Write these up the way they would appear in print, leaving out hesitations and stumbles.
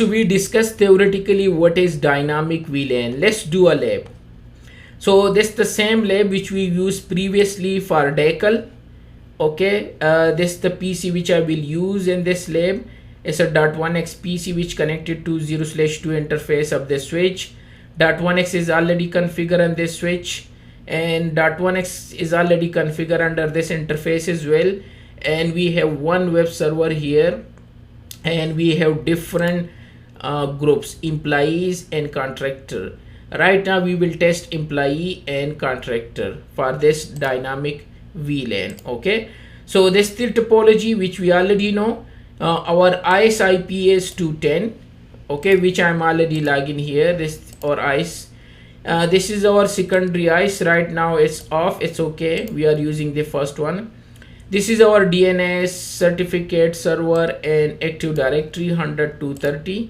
So we discussed theoretically what is dynamic VLAN. Let's do a lab. So this is the same lab which we used previously for decal. Okay, this is the PC which I will use in this lab. It's a .1x PC which connected to 0/2 interface of the switch. .1x is already configured on this switch, and .1x is already configured under this interface as well. And we have one web server here, and we have different groups, employees and contractor. Right now we will test employee and contractor for this dynamic VLAN. Okay, so this is the topology which we already know. Our ISE IP is 210, okay, which I'm already logging here. This or ISE. This is our secondary ISE. Right now it's off. It's okay. We are using the first one. This is our DNS certificate server and Active Directory 100-230.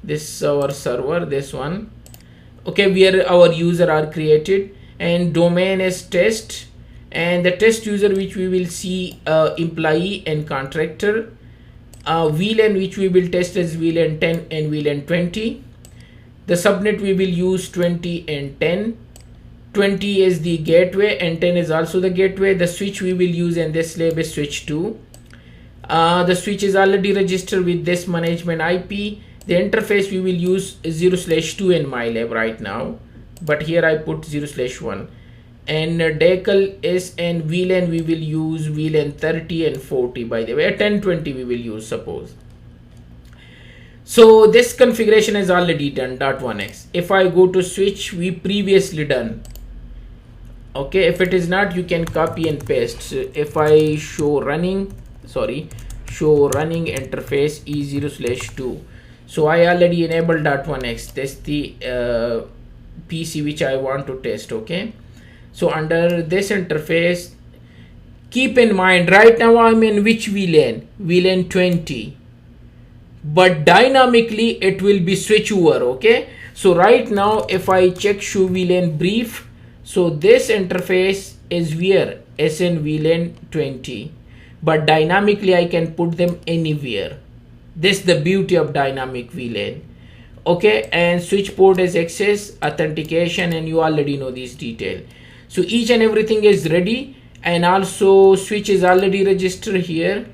This is our server. This one. Okay, where our user are created, and domain is test, and the test user which we will see employee and contractor. VLAN which we will test is VLAN 10 and VLAN 20. The subnet we will use 20 and 10. 20 is the gateway and 10 is also the gateway. The switch we will use in this lab is switch 2. The switch is already registered with this management IP. The interface we will use 0/2 in my lab right now, but here I put 0/1. And decal is, and VLAN we will use VLAN 30 and 40, by the way. 1020 we will use, suppose. So this configuration is already done, .1x. If I go to switch, we previously done. Okay, if it is not, you can copy and paste. So if I show running interface E0/2. So I already enabled .1x. That's the PC which I want to test. Okay, so under this interface, keep in mind right now I'm in which VLAN? VLAN 20, but dynamically it will be switch over. Okay, so right now if I check show VLAN brief, so this interface is where SN VLAN 20, but dynamically I can put them anywhere. This is the beauty of dynamic VLAN. Okay, and switch port is access, authentication, and you already know these details. So each and everything is ready, and also switch is already registered here.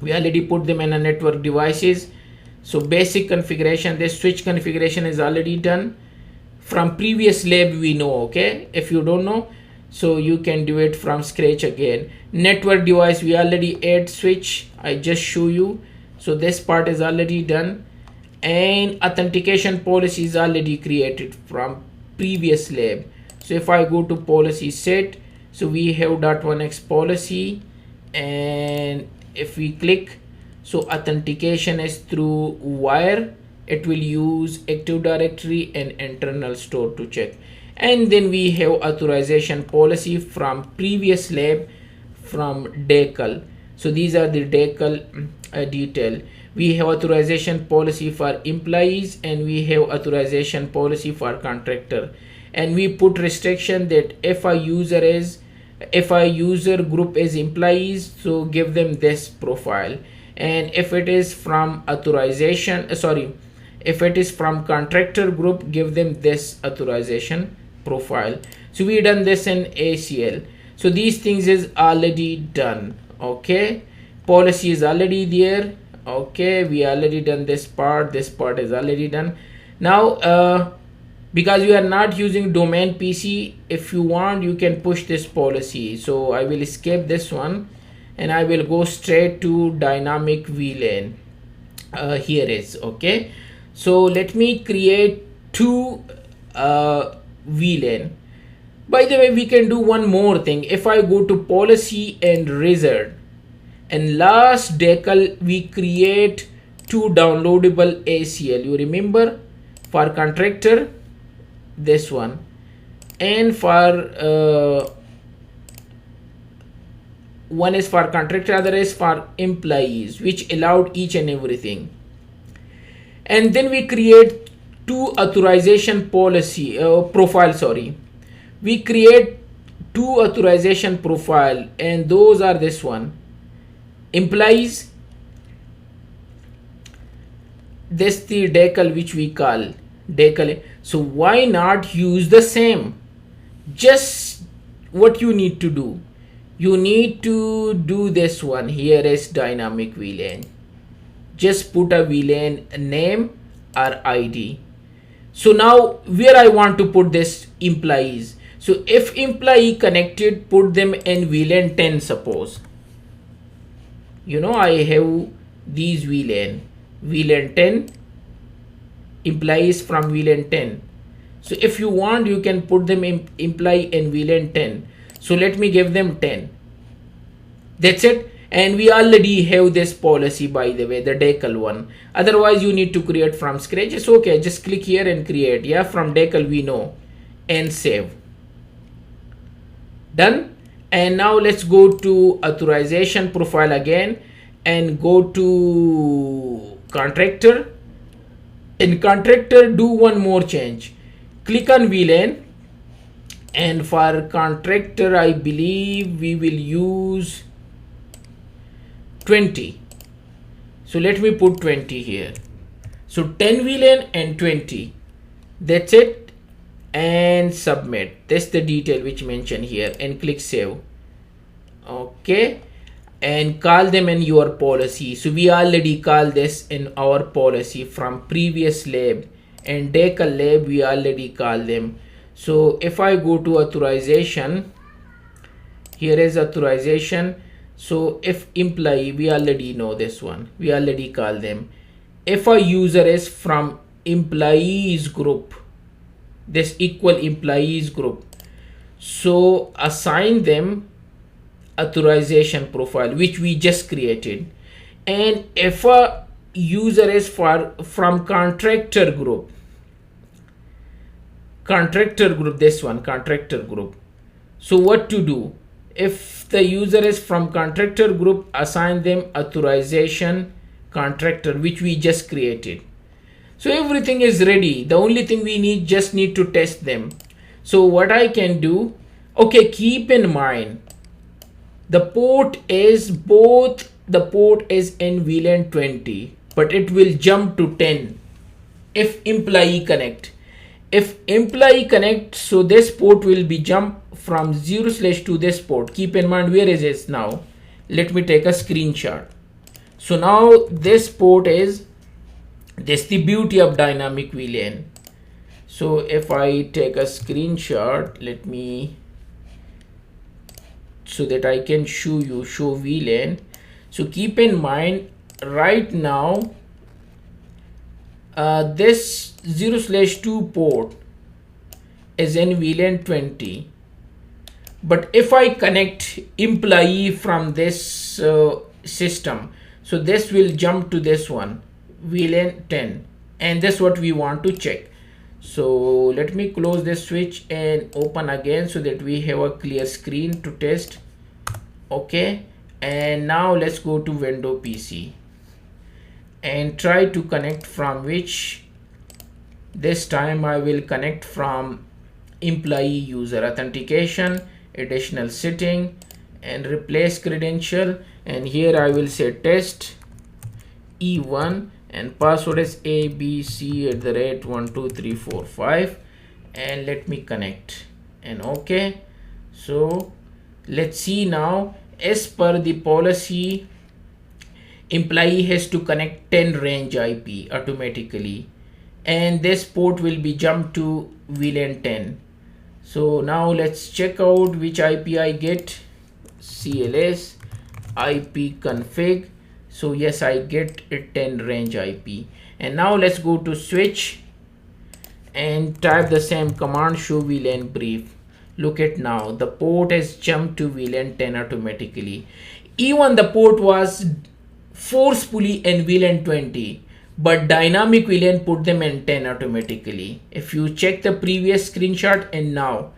We already put them in a network devices. So basic configuration, this switch configuration is already done. From previous lab we know, okay? If you don't know, so you can do it from scratch again. Network device, we already add switch. I just show you. So this part is already done, and authentication policy is already created from previous lab. So if I go to policy set, so we have .1x policy, and if we click, so authentication is through wire. It will use Active Directory and internal store to check. And then we have authorization policy from previous lab from decal. So these are the decal detail. We have authorization policy for employees, and we have authorization policy for contractor. And we put restriction that if a user group is employees, so give them this profile. And if it is from if it is from contractor group, give them this authorization profile. So we done this in ACL. So these things is already done. Okay, policy is already there. Okay, we already done this part is already done. Now because you are not using domain PC, if you want you can push this policy. So I will escape this one, and I will go straight to dynamic VLAN. Here is okay. So let me create two VLAN. By the way, we can do one more thing. If I go to policy and result, and last decal we create two downloadable ACL. You remember, for contractor this one, and for one is for contractor, other is for employees, which allowed each and everything. And then we create two authorization policy profile. We create two authorization profile, and those are this one, employees this the decal which we call decal. So why not use the same? Just what you need to do, you need to do this one. Here is dynamic VLAN. Just put a VLAN name or ID. So now where I want to put this employees. So if employee connected, put them in VLAN 10 suppose. You know, I have these VLAN 10, employees from VLAN 10. So if you want, you can put them in employee in VLAN 10. So let me give them 10. That's it. And we already have this policy, by the way, the decal one. Otherwise you need to create from scratch. It's okay, just click here and create. Yeah, from decal we know, and save. Done. And now let's go to authorization profile again and go to contractor. In contractor, do one more change. Click on VLAN, and for contractor I believe we will use 20. So let me put 20 here. So 10 VLAN and 20. That's it. And submit. That's the detail which mentioned here, and click save. Okay. And call them in your policy. So we already call this in our policy from previous lab, and decal lab we already call them. So if I go to authorization, here is authorization. So if employee, we already know this one, we already call them. If a user is from employees group, this equal employees group, so assign them authorization profile which we just created. And if a user is from contractor group, this one, contractor group, so what to do? If the user is from contractor group, assign them authorization contractor which we just created. So everything is ready. The only thing we just need to test them. So what I can do, okay, keep in mind the port is in VLAN 20, but it will jump to 10 if employee connect. If employee connect, so this port will be jump from 0/2 this port. Keep in mind where is it now. Let me take a screenshot. So now this port is, this the beauty of dynamic VLAN. So if I take a screenshot, let me, so that I can show VLAN. So keep in mind right now this 0/2 port is in VLAN 20, but if I connect employee from this system, so this will jump to this one, VLAN 10, and that's what we want to check. So let me close this switch and open again so that we have a clear screen to test. Okay, and now let's go to Windows PC and try to connect from which, this time I will connect from employee user authentication, additional setting, and replace credential, and here I will say test E1 and password is abc@12345, and let me connect, and okay. So let's see now, as per the policy, employee has to connect 10 range IP automatically, and this port will be jumped to VLAN 10. So now let's check out which IP I get. CLS IP config. So yes, I get a 10 range IP. And now let's go to switch and type the same command, show VLAN brief. Look at now, the port has jumped to VLAN 10 automatically. Even the port was forcefully in VLAN 20, but dynamic VLAN put them in 10 automatically. If you check the previous screenshot, and now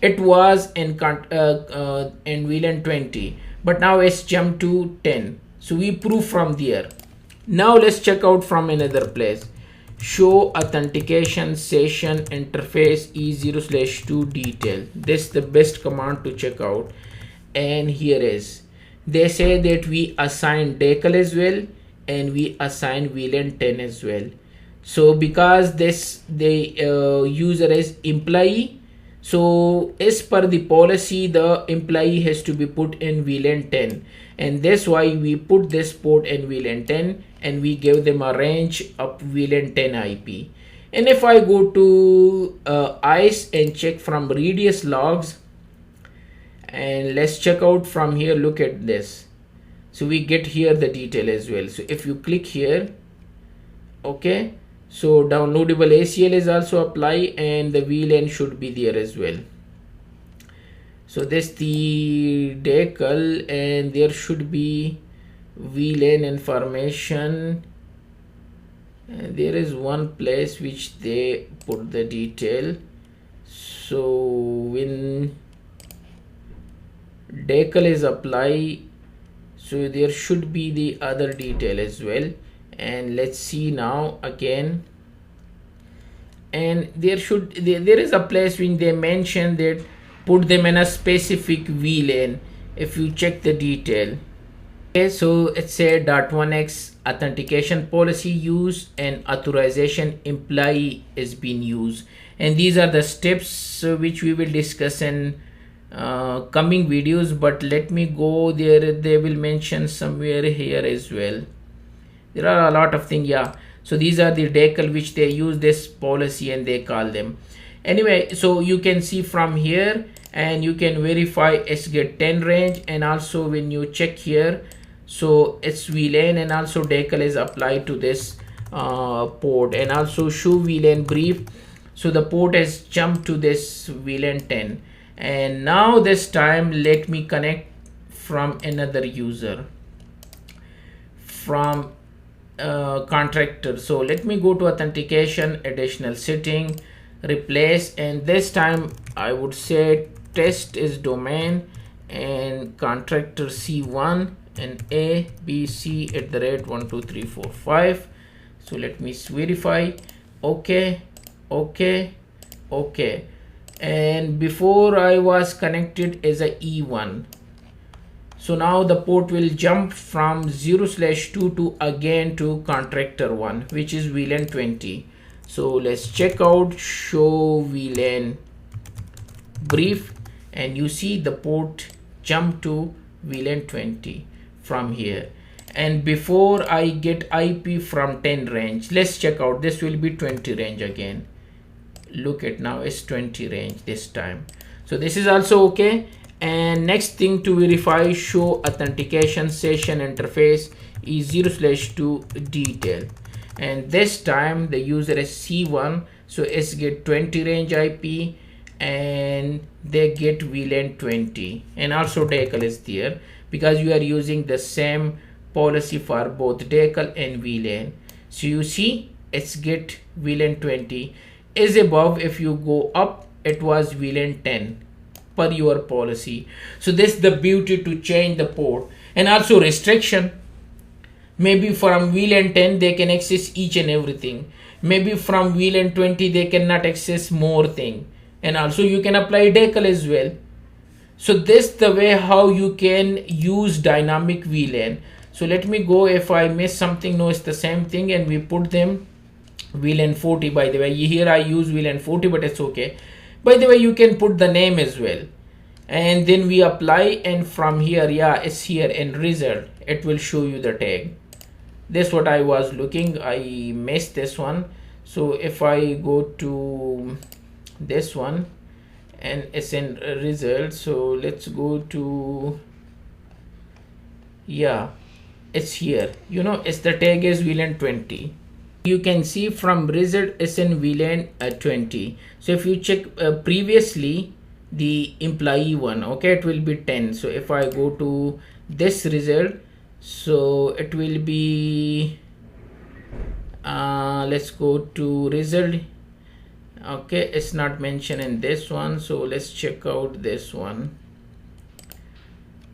it was in VLAN 20, but now it's jumped to 10. So we prove from there. Now let's check out from another place. Show authentication session interface E0/2 detail. This is the best command to check out. And here is, they say that we assign decal as well and we assign VLAN 10 as well. So because this the user is employee, so as per the policy, the employee has to be put in VLAN 10, and that's why we put this port in VLAN 10 and we give them a range of VLAN 10 IP. And if I go to ISE and check from radius logs, and let's check out from here, look at this. So we get here the detail as well. So if you click here, okay, so downloadable ACL is also applied and the VLAN should be there as well. So this the decal and there should be VLAN information, and there is one place which they put the detail. So when decal is applied, so there should be the other detail as well. And let's see now again, and there is a place when they mention that put them in a specific VLAN. If you check the detail, okay, so it's a .1x authentication policy use and authorization employee is being used, and these are the steps which we will discuss in coming videos. But let me go there, they will mention somewhere here as well. There are a lot of things, yeah. So these are the decal which they use this policy and they call them. Anyway, so you can see from here and you can verify SGET 10 range, and also when you check here, so it's VLAN and also decal is applied to this port, and also show VLAN brief. So the port has jumped to this VLAN 10, and now this time let me connect from another user from contractor. So let me go to authentication, additional setting, replace, and this time I would say test is domain and contractor C1 and ABC@12345. So let me verify. Okay, and before I was connected as a E1. So now the port will jump from 0/2 to again to contractor 1, which is VLAN 20. So let's check out show VLAN brief, and you see the port jump to VLAN 20 from here. And before I get IP from 10 range, let's check out, this will be 20 range again. Look at now, it's 20 range this time. So this is also okay. And next thing to verify, show authentication session interface is 0/2 detail, and this time the user is C1, so it's get 20 range IP and they get VLAN 20, and also decal is there because you are using the same policy for both decal and VLAN. So you see it's get VLAN 20 is above. If you go up, it was VLAN 10 per your policy. So this is the beauty to change the port. And also restriction, maybe from VLAN 10 they can access each and everything, maybe from VLAN 20 they cannot access more thing, and also you can apply decal as well. So this the way how you can use dynamic VLAN. So let me go, if I miss something, no, it's the same thing, and we put them VLAN 40. By the way, here I use VLAN 40, but it's okay. By the way, you can put the name as well, and then we apply, and from here, yeah, it's here in result, it will show you the tag. This what I was looking, I missed this one. So if I go to this one and it's in result, so let's go to, yeah, it's here, you know, it's the tag is VLAN 20. You can see from result it's in VLAN 20. So if you check previously the employee one, okay, it will be 10. So if I go to this result, so it will be let's go to result. Okay, it's not mentioned in this one, so let's check out this one.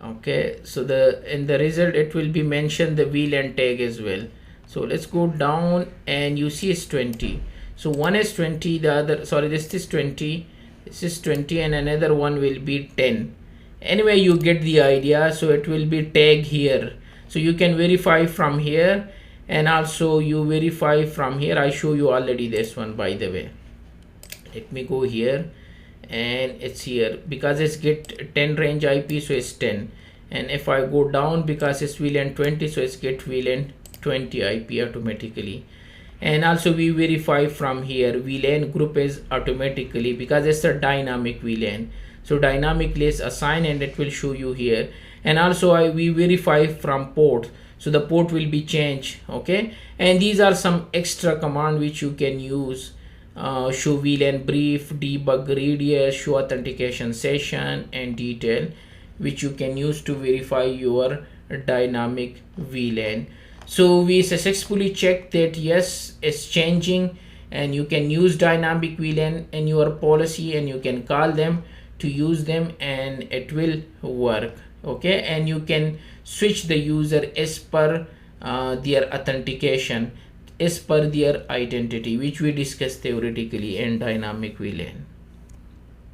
Okay, so in the result it will be mentioned the VLAN tag as well. So let's go down, and you see it's 20. So one is 20, the other, sorry, this is 20, this is 20, and another one will be 10. Anyway, you get the idea. So it will be tag here, so you can verify from here, and also you verify from here. I show you already this one, by the way. Let me go here, and it's here because it's get 10 range IP, so it's 10. And if I go down, because it's VLAN 20, so it's get VLAN 20 IP automatically. And also we verify from here VLAN group is automatically, because it's a dynamic VLAN, so dynamically is assigned and it will show you here. And also we verify from port, so the port will be changed. Okay, and these are some extra command which you can use. Show VLAN brief, debug radius, show authentication session, and detail, which you can use to verify your dynamic VLAN. So we successfully checked that yes, it's changing, and you can use dynamic VLAN in your policy, and you can call them to use them, and it will work. Okay, and you can switch the user as per their authentication, as per their identity, which we discussed theoretically in dynamic VLAN.